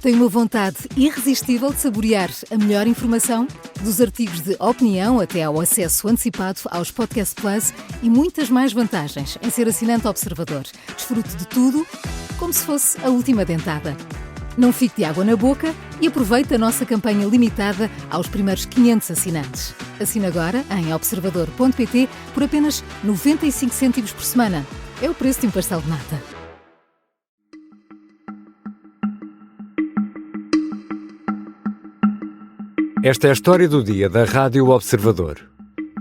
Tem uma vontade irresistível de saborear a melhor informação? Dos artigos de opinião até ao acesso antecipado aos Podcast Plus e muitas mais vantagens em ser assinante Observador. Desfrute de tudo como se fosse a última dentada. Não fique de água na boca e aproveite a nossa campanha limitada aos primeiros 500 assinantes. Assine agora em observador.pt por apenas 95 cêntimos por semana. É o preço de um pastel de nata. Esta é a história do dia da Rádio Observador.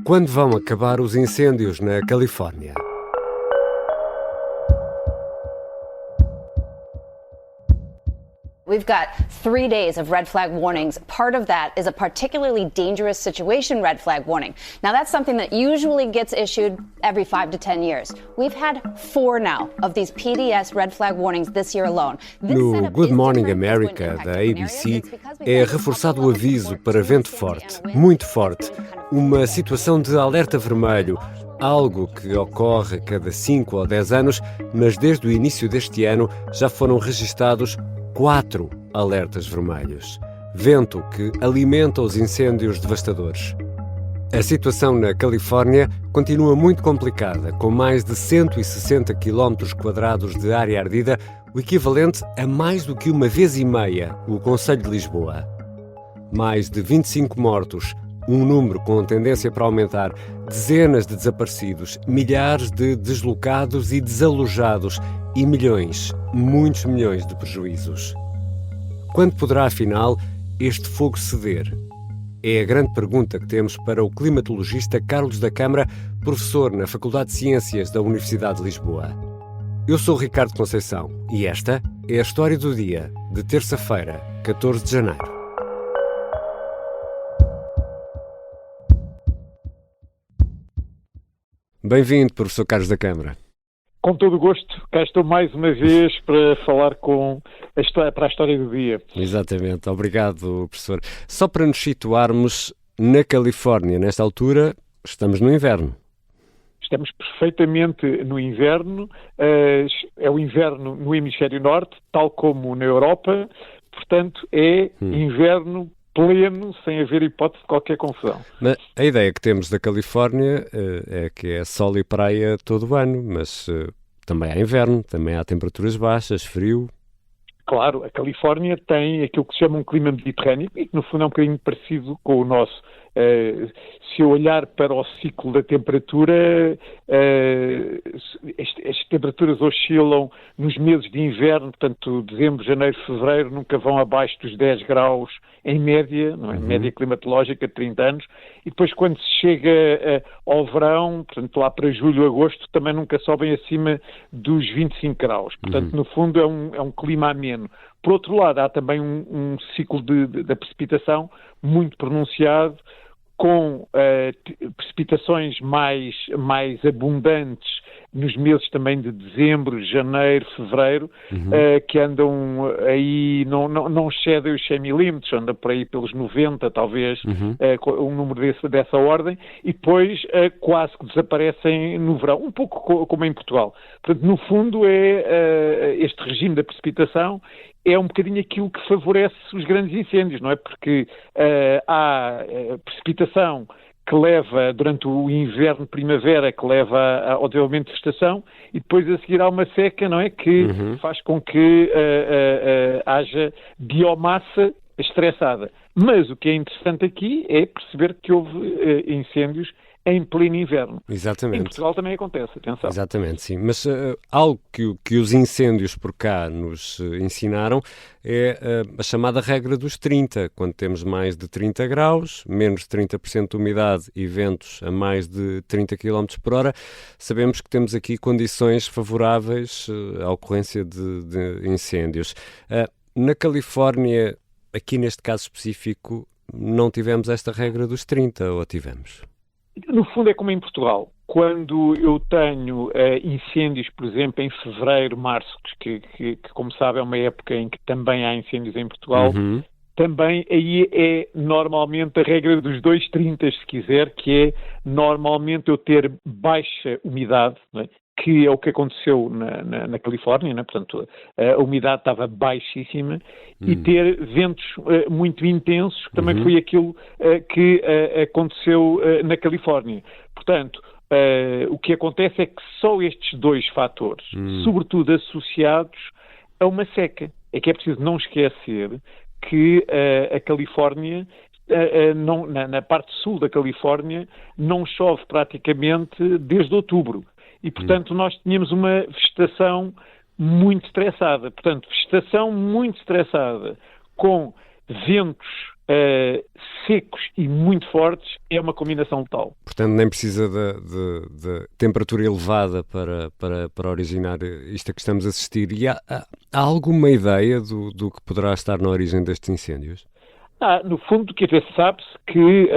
Quando vão acabar os incêndios na Califórnia? We've got 3 days of red flag warnings. Part of that is a particularly dangerous situation red flag warning. Now, that's something that usually gets issued every 5 to 10 years. We've had 4 now of these PDS red flag warnings this year alone. No Good Morning America da ABC é reforçado o aviso para vento forte, muito forte, uma situação de alerta vermelho, algo que ocorre a cada 5 ou 10 anos, mas desde o início deste ano já foram registados 4 alertas vermelhos. Vento que alimenta os incêndios devastadores. A situação na Califórnia continua muito complicada, com mais de 160 km² de área ardida, o equivalente a mais do que uma vez e meia o Conselho de Lisboa. Mais de 25 mortos, um número com tendência para aumentar, dezenas de desaparecidos, milhares de deslocados e desalojados e milhões, muitos milhões de prejuízos. Quando poderá, afinal, este fogo ceder? É a grande pergunta que temos para o climatologista Carlos da Câmara, professor na Faculdade de Ciências da Universidade de Lisboa. Eu sou Ricardo Conceição e esta é a história do dia de terça-feira, 14 de janeiro. Bem-vindo, professor Carlos da Câmara. Com todo o gosto, cá estou mais uma vez para falar para a história do dia. Exatamente, obrigado, professor. Só para nos situarmos, na Califórnia, nesta altura, estamos no inverno. Estamos perfeitamente no inverno, é o inverno no hemisfério norte, tal como na Europa, portanto é inverno pleno, sem haver hipótese de qualquer confusão. Mas a ideia que temos da Califórnia é que é sol e praia todo o ano, mas também há inverno, também há temperaturas baixas, frio. Claro, a Califórnia tem aquilo que se chama um clima mediterrâneo e que no fundo é um bocadinho parecido com o nosso. Se eu olhar para o ciclo da temperatura, as temperaturas oscilam nos meses de inverno, portanto, dezembro, janeiro, fevereiro, nunca vão abaixo dos 10 graus em média, não é? Média climatológica de 30 anos, e depois quando se chega ao verão, portanto, lá para julho, agosto, também nunca sobem acima dos 25 graus. Portanto, no fundo, é um clima ameno. Por outro lado, há também um ciclo da precipitação muito pronunciado, com precipitações mais abundantes nos meses também de dezembro, janeiro, fevereiro, que andam aí, não excedem os 100 milímetros, andam por aí pelos 90, talvez, um número dessa ordem, e depois quase que desaparecem no verão, um pouco como em Portugal. Portanto, no fundo, este regime da precipitação é um bocadinho aquilo que favorece os grandes incêndios, não é? Porque há precipitação que leva, durante o inverno, primavera, que leva ao desenvolvimento de vegetação, e depois a seguir há uma seca, não é? Que faz com que haja biomassa estressada. Mas o que é interessante aqui é perceber que houve incêndios em pleno inverno. Exatamente. Em Portugal também acontece, atenção. Exatamente, sim. Mas algo que os incêndios por cá nos ensinaram é a chamada regra dos 30. Quando temos mais de 30 graus, menos de 30% de umidade e ventos a mais de 30 km por hora, sabemos que temos aqui condições favoráveis à ocorrência de incêndios. Na Califórnia, aqui neste caso específico, não tivemos esta regra dos 30, ou tivemos? No fundo é como em Portugal. Quando eu tenho incêndios, por exemplo, em fevereiro, março, que como sabe é uma época em que também há incêndios em Portugal, também aí é normalmente a regra dos 2,30, se quiser, que é normalmente eu ter baixa umidade, não é? que é o que aconteceu na Califórnia, né? Portanto, a umidade estava baixíssima, e ter ventos muito intensos, que também foi aquilo que aconteceu na Califórnia. Portanto, o que acontece é que só estes dois fatores, sobretudo associados a uma seca, é que é preciso não esquecer que a Califórnia, na parte sul da Califórnia, não chove praticamente desde outubro. E, portanto, nós tínhamos uma vegetação muito estressada. Portanto, vegetação muito estressada com ventos secos e muito fortes é uma combinação letal. Portanto, nem precisa de temperatura elevada para originar isto a que estamos a assistir. E há alguma ideia do que poderá estar na origem destes incêndios? No fundo, quer dizer, sabe-se que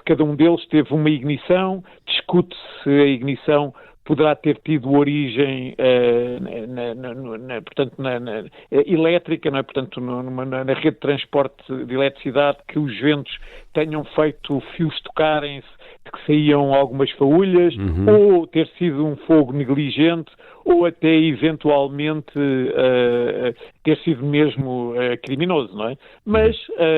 cada um deles teve uma ignição, discute-se a ignição poderá ter tido origem portanto, elétrica, não é? Portanto, na rede de transporte de eletricidade, que os ventos tenham feito fios tocarem-se, de que saíam algumas faúlhas, ou ter sido um fogo negligente, ou até eventualmente ter sido mesmo criminoso, não é? Mas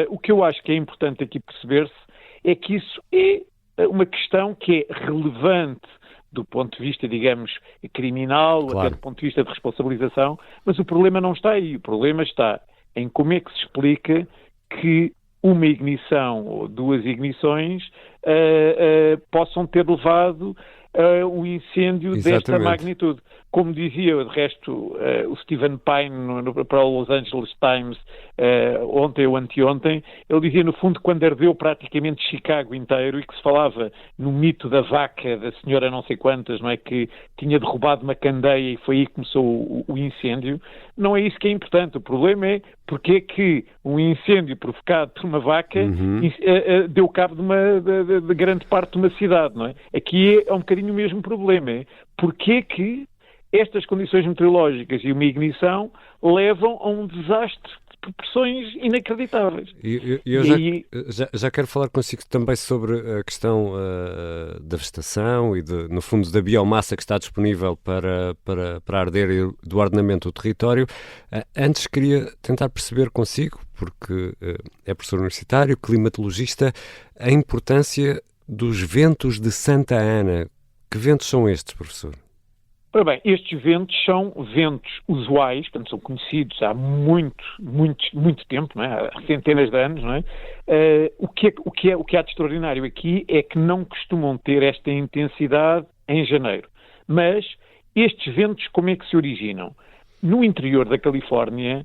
o que eu acho que é importante aqui perceber-se é que isso é uma questão que é relevante do ponto de vista, digamos, criminal, claro, até do ponto de vista de responsabilização, mas o problema não está aí. O problema está em como é que se explica que uma ignição ou duas ignições possam ter levado a um incêndio desta magnitude. Como dizia, de resto, o Stephen Pine para o Los Angeles Times ontem ou anteontem, ele dizia, no fundo, quando ardeu praticamente Chicago inteiro, e que se falava no mito da vaca, da senhora não sei quantas, não é, que tinha derrubado uma candeia e foi aí que começou o incêndio. Não é isso que é importante. O problema é porque é que um incêndio provocado por uma vaca deu cabo de grande parte de uma cidade, não é? Aqui é um bocadinho o mesmo problema. É porque é que estas condições meteorológicas e uma ignição levam a um desastre de proporções inacreditáveis. Eu já quero falar consigo também sobre a questão da vegetação e, no fundo, da biomassa que está disponível para arder e do ordenamento do território. Antes queria tentar perceber consigo, porque é professor universitário, climatologista, a importância dos ventos de Santa Ana. Que ventos são estes, professor? Ora bem, estes ventos são ventos usuais, portanto são conhecidos há muito tempo, não é? Há centenas de anos, não é? O que há de extraordinário aqui é que não costumam ter esta intensidade em janeiro. Mas estes ventos, como é que se originam? No interior da Califórnia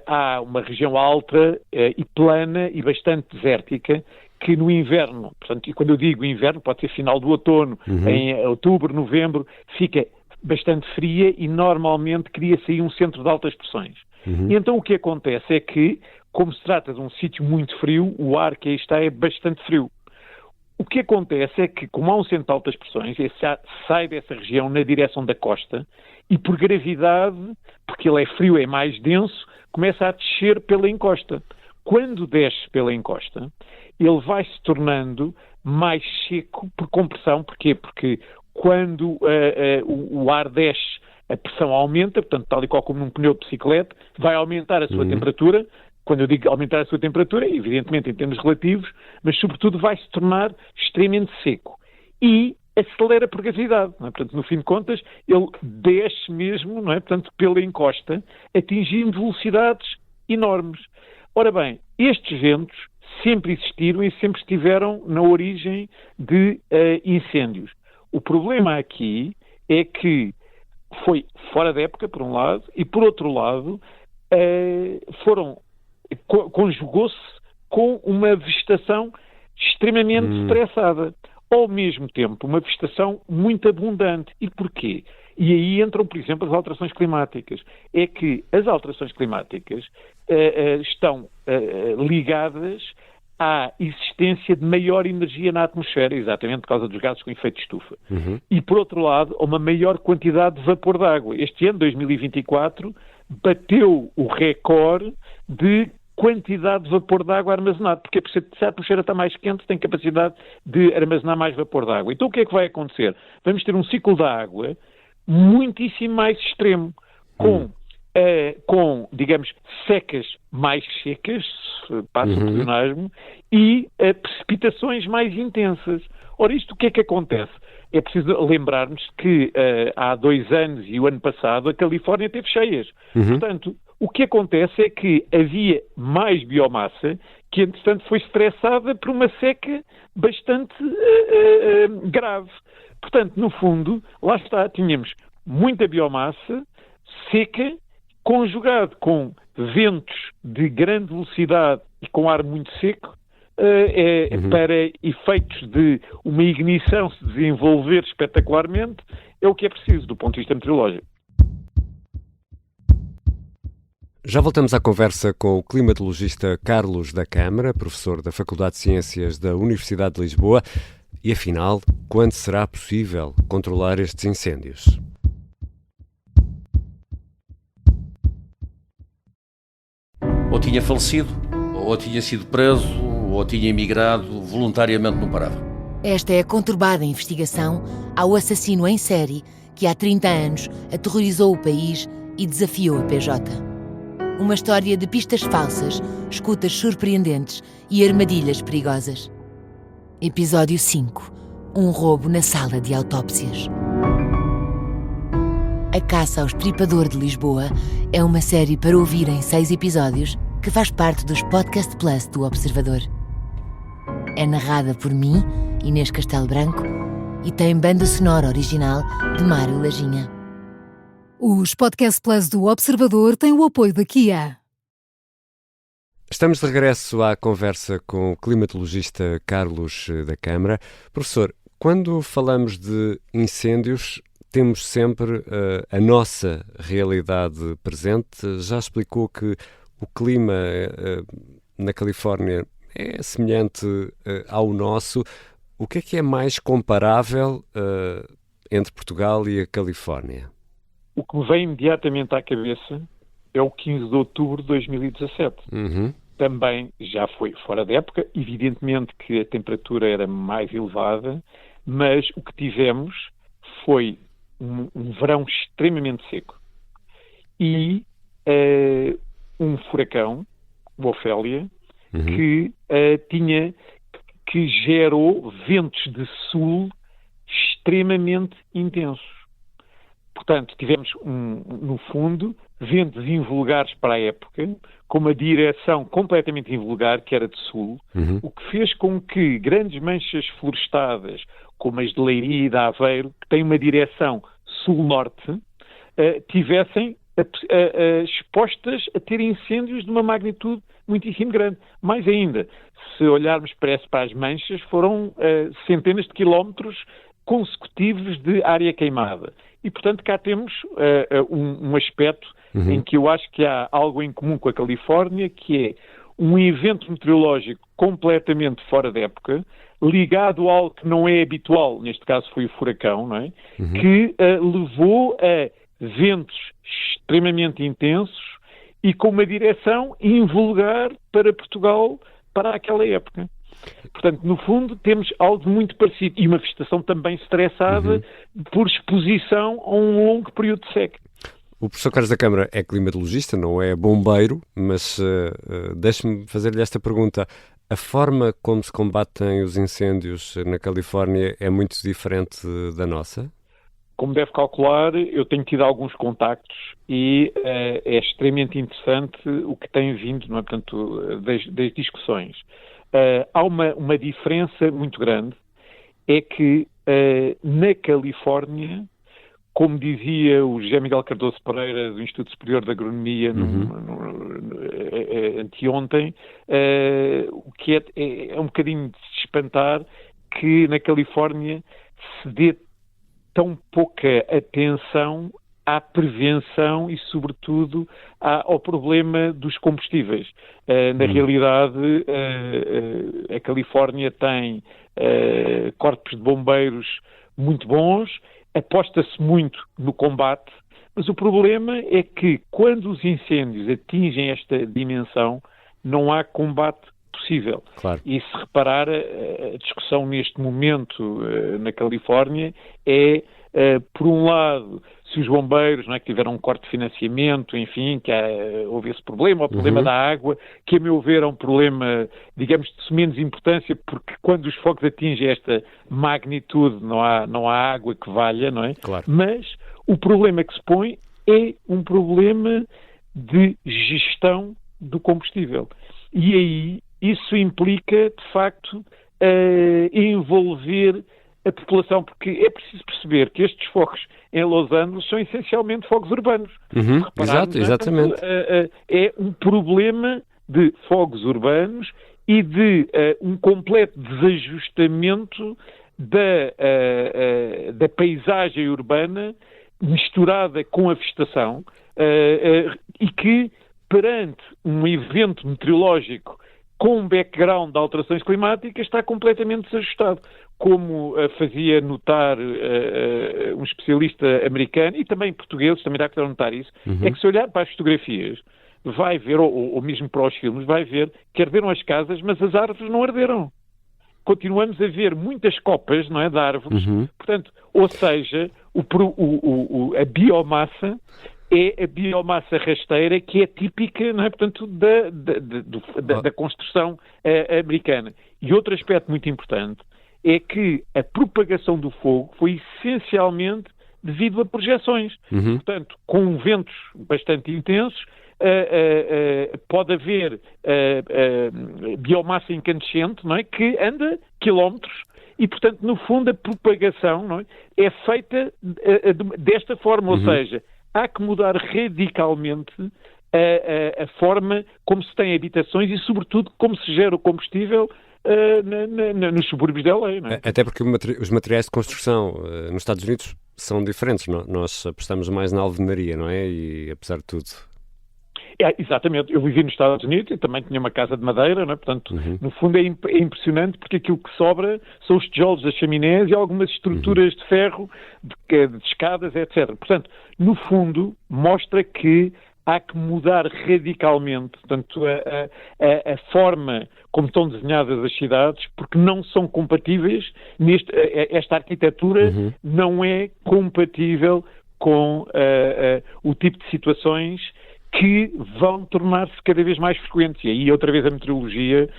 há uma região alta e plana e bastante desértica, que no inverno, portanto, e quando eu digo inverno, pode ser final do outono, em outubro, novembro, fica bastante fria e normalmente cria-se aí um centro de altas pressões. E então o que acontece é que, como se trata de um sítio muito frio, o ar que aí está é bastante frio. O que acontece é que, como há um centro de altas pressões, esse ar sai dessa região na direção da costa e, por gravidade, porque ele é frio, é mais denso, começa a descer pela encosta. Quando desce pela encosta, ele vai se tornando mais seco por compressão. Porquê? Porque quando o ar desce, a pressão aumenta, portanto, tal e qual como num pneu de bicicleta, vai aumentar a sua temperatura. Quando eu digo aumentar a sua temperatura, evidentemente em termos relativos, mas sobretudo vai se tornar extremamente seco. E acelera por gravidade, não é? Portanto, no fim de contas, ele desce mesmo, não é? Portanto, pela encosta, atingindo velocidades enormes. Ora bem, estes ventos sempre existiram e sempre estiveram na origem de incêndios. O problema aqui é que foi fora da época, por um lado, e por outro lado, conjugou-se com uma vegetação extremamente estressada. Ao mesmo tempo, uma vegetação muito abundante. E porquê? E aí entram, por exemplo, as alterações climáticas. É que as alterações climáticas estão ligadas à existência de maior energia na atmosfera, exatamente por causa dos gases com efeito de estufa. E, por outro lado, a uma maior quantidade de vapor de água. Este ano, 2024, bateu o recorde de quantidade de vapor de água armazenado, porque se a atmosfera está mais quente, tem capacidade de armazenar mais vapor de água. Então o que é que vai acontecer? Vamos ter um ciclo da água muitíssimo mais extremo, com, digamos, secas mais secas, passa o pleonasmo, e precipitações mais intensas. Ora, isto o que é que acontece? É preciso lembrarmos que há 2 anos e o ano passado a Califórnia teve cheias. Portanto, o que acontece é que havia mais biomassa que, entretanto, foi estressada por uma seca bastante grave. Portanto, no fundo, lá está, tínhamos muita biomassa seca, conjugado com ventos de grande velocidade e com ar muito seco, para efeitos de uma ignição se desenvolver espetacularmente, é o que é preciso do ponto de vista meteorológico. Já voltamos à conversa com o climatologista Carlos da Câmara, professor da Faculdade de Ciências da Universidade de Lisboa. E afinal, quando será possível controlar estes incêndios? Ou tinha falecido, ou tinha sido preso, ou tinha emigrado voluntariamente no Parava. Esta é a conturbada investigação ao assassino em série que há 30 anos aterrorizou o país e desafiou a PJ. Uma história de pistas falsas, escutas surpreendentes e armadilhas perigosas. Episódio 5. Um roubo na sala de autópsias. A Caça ao Estripador de Lisboa é uma série para ouvir em 6 episódios que faz parte dos Podcast Plus do Observador. É narrada por mim, Inês Castelo Branco, e tem banda sonora original de Mário Lajinha. Os Podcast Plus do Observador têm o apoio da Kia. Estamos de regresso à conversa com o climatologista Carlos da Câmara. Professor, quando falamos de incêndios, temos sempre a nossa realidade presente. Já explicou que o clima na Califórnia é semelhante ao nosso. O que é mais comparável entre Portugal e a Califórnia? O que me vem imediatamente à cabeça é o 15 de outubro de 2017. Também já foi fora da época, evidentemente que a temperatura era mais elevada, mas o que tivemos foi um verão extremamente seco e um furacão, o Ofélia, que gerou ventos de sul extremamente intensos. Portanto, tivemos, no fundo, ventos invulgares para a época, com uma direção completamente invulgar, que era de sul, o que fez com que grandes manchas florestadas, como as de Leiria e de Aveiro, que têm uma direção sul-norte, tivessem expostas a ter incêndios de uma magnitude muitíssimo grande. Mais ainda, se olharmos para as manchas, foram centenas de quilómetros consecutivos de área queimada. E, portanto, cá temos um aspecto em que eu acho que há algo em comum com a Califórnia, que é um evento meteorológico completamente fora da época, ligado a algo que não é habitual, neste caso foi o furacão, não é? Que levou a ventos extremamente intensos e com uma direção invulgar para Portugal para aquela época. Portanto, no fundo, temos algo muito parecido. E uma vegetação também estressada por exposição a um longo período de seca. O professor Carlos da Câmara é climatologista, não é bombeiro, mas deixe-me fazer-lhe esta pergunta. A forma como se combatem os incêndios na Califórnia é muito diferente da nossa? Como deve calcular, eu tenho tido alguns contactos e é extremamente interessante o que tem vindo, não é? Portanto, das discussões. Há uma diferença muito grande, é que na Califórnia, como dizia o José Miguel Cardoso Pereira, do Instituto Superior de Agronomia, anteontem, o que é um bocadinho de se espantar que na Califórnia se dê tão pouca atenção à prevenção e, sobretudo, ao problema dos combustíveis. Na realidade, a Califórnia tem corpos de bombeiros muito bons, aposta-se muito no combate, mas o problema é que, quando os incêndios atingem esta dimensão, não há combate possível. Claro. E se reparar, a discussão neste momento na Califórnia é por um lado, se os bombeiros, não é, que tiveram um corte de financiamento, enfim, que houve esse problema, o problema da água, que a meu ver é um problema, digamos, de menos importância, porque quando os fogos atingem esta magnitude não há água que valha, não é? Claro. Mas o problema que se põe é um problema de gestão do combustível. E aí isso implica, de facto, envolver a população, porque é preciso perceber que estes fogos em Los Angeles são essencialmente fogos urbanos. Exato, exatamente. É um problema de fogos urbanos e de um completo desajustamento da paisagem urbana misturada com a vegetação e que, perante um evento meteorológico com um background de alterações climáticas, está completamente desajustado. Como fazia notar um especialista americano, e também portugueses, também dá que notar isso, é que se olhar para as fotografias, vai ver, ou mesmo para os filmes, vai ver que arderam as casas, mas as árvores não arderam. Continuamos a ver muitas copas, não é, de árvores, portanto, ou seja, a biomassa é a biomassa rasteira que é típica, não é, portanto, da construção americana. E outro aspecto muito importante é que a propagação do fogo foi essencialmente devido a projeções. Portanto, com ventos bastante intensos, pode haver biomassa incandescente, não é, que anda quilómetros e, portanto, no fundo, a propagação, não é feita desta forma, ou seja, há que mudar radicalmente a forma como se tem habitações e, sobretudo, como se gera o combustível nos subúrbios de LA, não é? Até porque os materiais de construção nos Estados Unidos são diferentes. Nós apostamos mais na alvenaria, não é? E apesar de tudo... Exatamente. Eu vivi nos Estados Unidos e também tinha uma casa de madeira, não é? Portanto, no fundo é impressionante porque aquilo que sobra são os tijolos das chaminés e algumas estruturas de ferro, de escadas, etc. Portanto, no fundo, mostra que há que mudar radicalmente, portanto, a forma como estão desenhadas as cidades, porque não são compatíveis, esta arquitetura não é compatível com o tipo de situações que vão tornar-se cada vez mais frequentes. E aí, outra vez, a meteorologia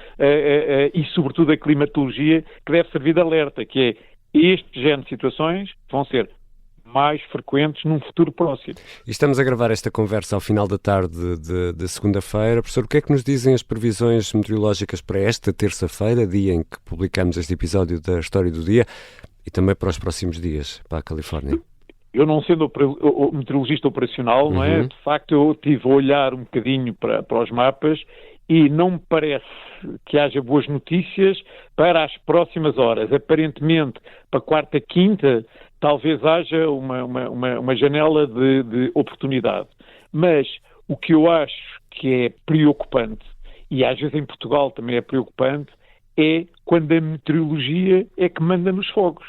e, sobretudo, a climatologia, que deve servir de alerta, que é este género de situações vão ser mais frequentes num futuro próximo. E estamos a gravar esta conversa ao final da tarde de segunda-feira. Professor, o que é que nos dizem as previsões meteorológicas para esta terça-feira, dia em que publicamos este episódio da História do Dia, e também para os próximos dias, para a Califórnia? Eu, não sendo o meteorologista operacional, não é? De facto, eu estive a olhar um bocadinho para os mapas e não me parece que haja boas notícias para as próximas horas. Aparentemente, para quarta, quinta, talvez haja uma janela de oportunidade. Mas o que eu acho que é preocupante, e às vezes em Portugal também é preocupante, é quando a meteorologia é que manda nos fogos.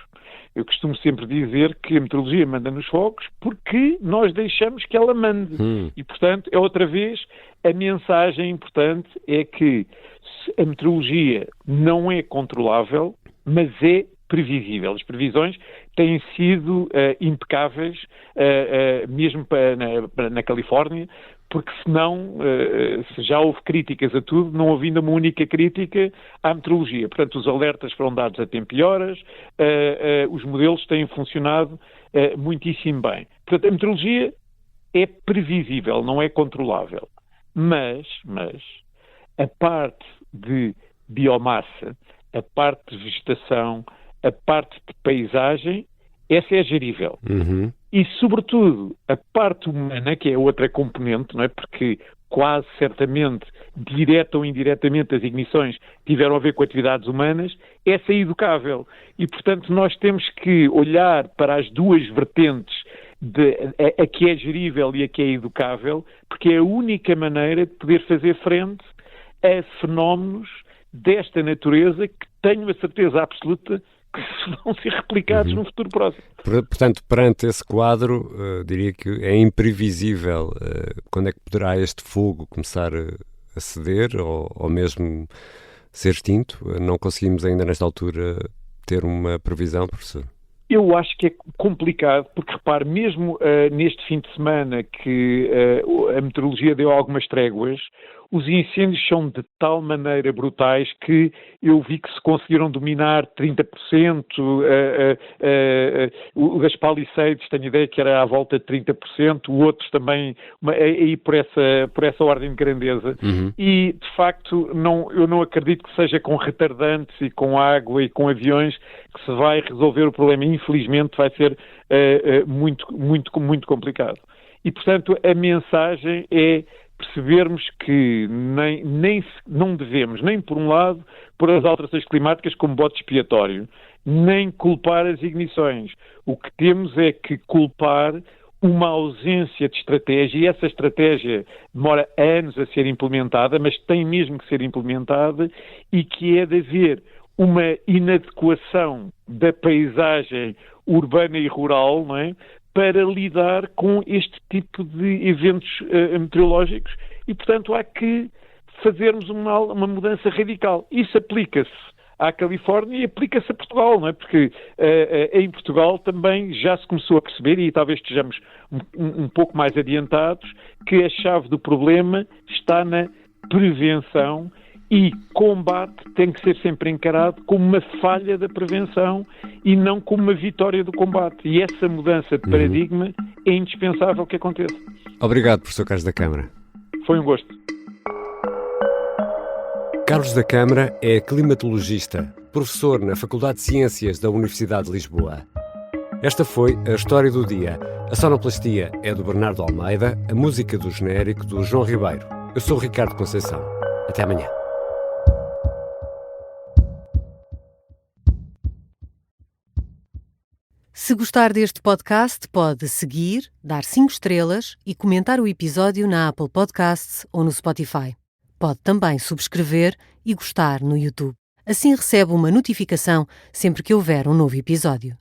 Eu costumo sempre dizer que a meteorologia manda nos fogos porque nós deixamos que ela mande. E, portanto, é outra vez a mensagem importante é que a meteorologia não é controlável, mas é previsível. As previsões têm sido impecáveis, mesmo na Califórnia, porque senão, se já houve críticas a tudo, não houve ainda uma única crítica à meteorologia. Portanto, os alertas foram dados a tempo e horas, os modelos têm funcionado muitíssimo bem. Portanto, a meteorologia é previsível, não é controlável. Mas a parte de biomassa, a parte de vegetação, a parte de paisagem, essa é gerível. E, sobretudo, a parte humana, que é outra componente, não é? Porque quase certamente, direta ou indiretamente, as ignições tiveram a ver com atividades humanas, essa é educável. E, portanto, nós temos que olhar para as duas vertentes, a que é gerível e a que é educável, porque é a única maneira de poder fazer frente a fenómenos desta natureza que tenho a certeza absoluta que vão ser replicados no futuro próximo. Portanto, perante esse quadro, diria que é imprevisível quando é que poderá este fogo começar a ceder ou mesmo ser extinto. Não conseguimos ainda nesta altura ter uma previsão, professor? Eu acho que é complicado, porque repare, mesmo neste fim de semana que a meteorologia deu algumas tréguas, os incêndios são de tal maneira brutais que eu vi que se conseguiram dominar 30%, o das Palisades, tenho ideia que era à volta de 30%, outros também aí por essa ordem de grandeza. E, de facto, eu não acredito que seja com retardantes e com água e com aviões que se vai resolver o problema. Infelizmente vai ser muito, muito, muito complicado. E, portanto, a mensagem é percebermos que não devemos, nem por um lado, pôr as alterações climáticas como bote expiatório, nem culpar as ignições. O que temos é que culpar uma ausência de estratégia, e essa estratégia demora anos a ser implementada, mas tem mesmo que ser implementada, e que é de haver uma inadequação da paisagem urbana e rural, não é? Para lidar com este tipo de eventos meteorológicos e, portanto, há que fazermos uma mudança radical. Isso aplica-se à Califórnia e aplica-se a Portugal, não é? Porque em Portugal também já se começou a perceber, e talvez estejamos um pouco mais adiantados, que a chave do problema está na prevenção. E combate tem que ser sempre encarado como uma falha da prevenção e não como uma vitória do combate. E essa mudança de paradigma é indispensável que aconteça. Obrigado, professor Carlos da Câmara. Foi um gosto. Carlos da Câmara é climatologista, professor na Faculdade de Ciências da Universidade de Lisboa. Esta foi a História do Dia. A sonoplastia é do Bernardo Almeida, a música do genérico do João Ribeiro. Eu sou o Ricardo Conceição. Até amanhã. Se gostar deste podcast, pode seguir, dar 5 estrelas e comentar o episódio na Apple Podcasts ou no Spotify. Pode também subscrever e gostar no YouTube. Assim recebe uma notificação sempre que houver um novo episódio.